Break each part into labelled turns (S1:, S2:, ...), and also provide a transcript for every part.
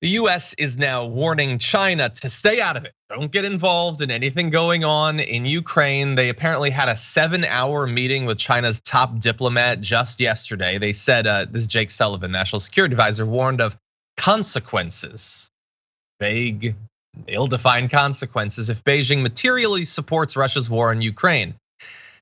S1: The US is now warning China to stay out of it. Don't get involved in anything going on in Ukraine. They apparently had a 7-hour meeting with China's top diplomat just yesterday. They said, this Jake Sullivan, National Security Advisor, warned of consequences. Vague, ill-defined consequences if Beijing materially supports Russia's war in Ukraine.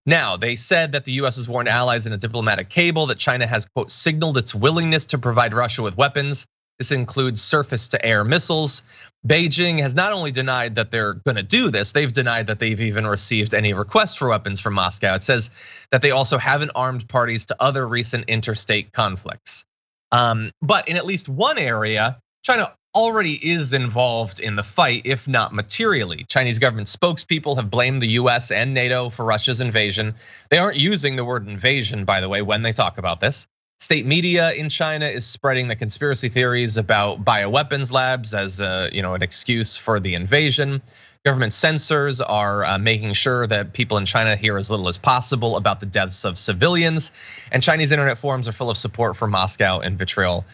S1: Now, they said that the US has warned allies in a diplomatic cable that China has, quote, signaled its willingness to provide Russia with weapons. This includes surface-to-air missiles. Beijing has not only denied that they're gonna do this, they've denied that they've even received any requests for weapons from Moscow. It says that they also haven't armed parties to other recent interstate conflicts. But in at least one area, China already is involved in the fight, if not materially. Chinese government spokespeople have blamed the US and NATO for Russia's invasion. They aren't using the word invasion, by the way, when they talk about this. State media in China is spreading the conspiracy theories about bioweapons labs as an excuse for the invasion. Government censors are making sure that people in China hear as little as possible about the deaths of civilians. And Chinese internet forums are full of support for Moscow and vitriol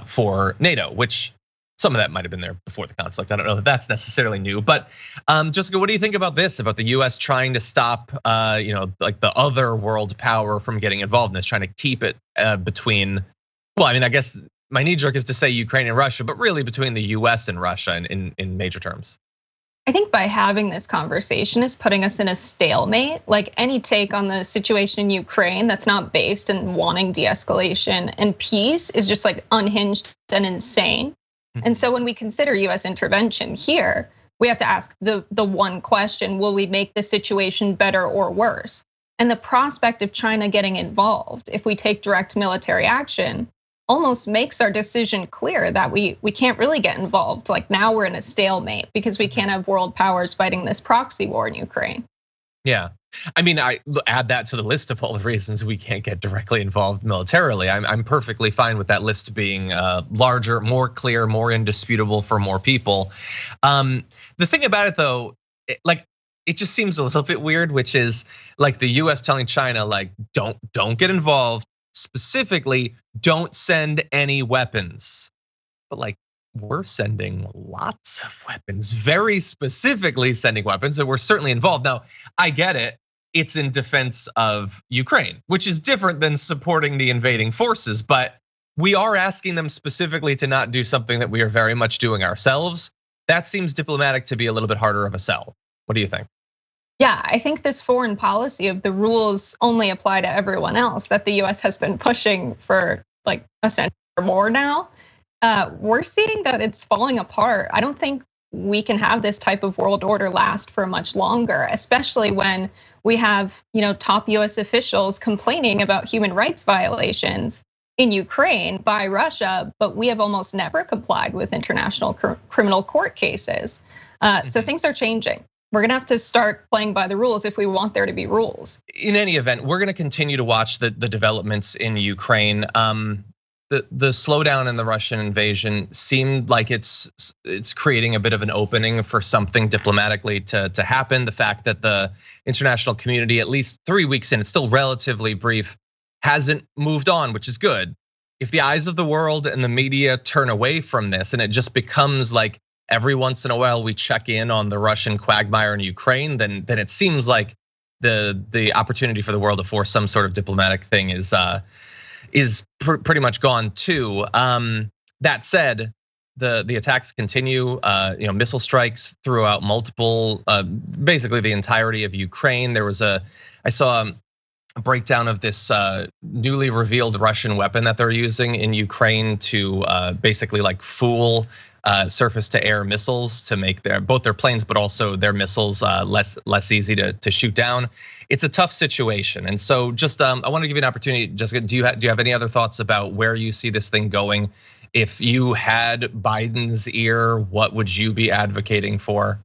S1: for NATO, which some of that might have been there before the conflict. I don't know that that's necessarily new, but Jessica, what do you think about this? About the US trying to stop, like the other world power from getting involved in this, trying to keep it between, well, I mean, I guess my knee jerk is to say Ukraine and Russia, but really between the US and Russia in major terms.
S2: I think by having this conversation is putting us in a stalemate. Like any take on the situation in Ukraine that's not based in wanting de-escalation and peace is just like unhinged and insane. And so when we consider US intervention here, we have to ask the one question, will we make the situation better or worse? And the prospect of China getting involved, if we take direct military action, almost makes our decision clear that we can't really get involved. Like now we're in a stalemate because we can't have world powers fighting this proxy war in Ukraine.
S1: Yeah, I mean, I add that to the list of all the reasons we can't get directly involved militarily. I'm perfectly fine with that list being larger, more clear, more indisputable for more people. The thing about it though, it just seems a little bit weird, which is like the US telling China, like, don't get involved, specifically, don't send any weapons. But like, we're sending lots of weapons, very specifically sending weapons, and we're certainly involved. Now, I get it, it's in defense of Ukraine, which is different than supporting the invading forces, but we are asking them specifically to not do something that we are very much doing ourselves. That seems diplomatic to be a little bit harder of a sell. What do you think?
S2: Yeah, I think this foreign policy of the rules only apply to everyone else that the US has been pushing for like a century or more now. We're seeing that it's falling apart. I don't think we can have this type of world order last for much longer, especially when we have, top US officials complaining about human rights violations in Ukraine by Russia, but we have almost never complied with international criminal court cases. So things are changing. We're gonna have to start playing by the rules if we want there to be rules.
S1: In any event, we're gonna continue to watch the developments in Ukraine. The slowdown in the Russian invasion seemed like it's creating a bit of an opening for something diplomatically to happen. The fact that the international community, at least 3 weeks in, it's still relatively brief, hasn't moved on, which is good. If the eyes of the world and the media turn away from this and it just becomes like every once in a while we check in on the Russian quagmire in Ukraine, then it seems like the opportunity for the world to force some sort of diplomatic thing is pretty much gone too. That said, the attacks continue. Missile strikes throughout multiple, basically the entirety of Ukraine. I saw a breakdown of this newly revealed Russian weapon that they're using in Ukraine to basically like fool surface-to-air missiles to make both their planes, but also their missiles less easy to shoot down. It's a tough situation, and so just I want to give you an opportunity. Jessica, do you have any other thoughts about where you see this thing going? If you had Biden's ear, what would you be advocating for?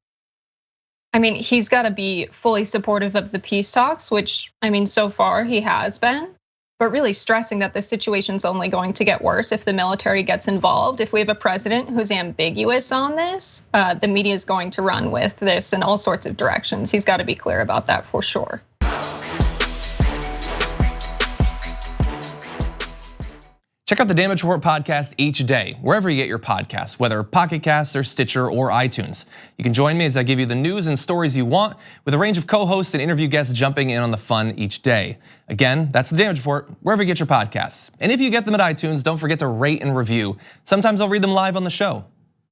S2: I mean, he's got to be fully supportive of the peace talks, which I mean, so far he has been. But really stressing that the situation's only going to get worse if the military gets involved. If we have a president who's ambiguous on this, the media is going to run with this in all sorts of directions. He's got to be clear about that for sure.
S3: Check out the Damage Report podcast each day, wherever you get your podcasts, whether Pocket Casts or Stitcher or iTunes. You can join me as I give you the news and stories you want, with a range of co-hosts and interview guests jumping in on the fun each day. Again, that's the Damage Report, wherever you get your podcasts. And if you get them at iTunes, don't forget to rate and review. Sometimes I'll read them live on the show.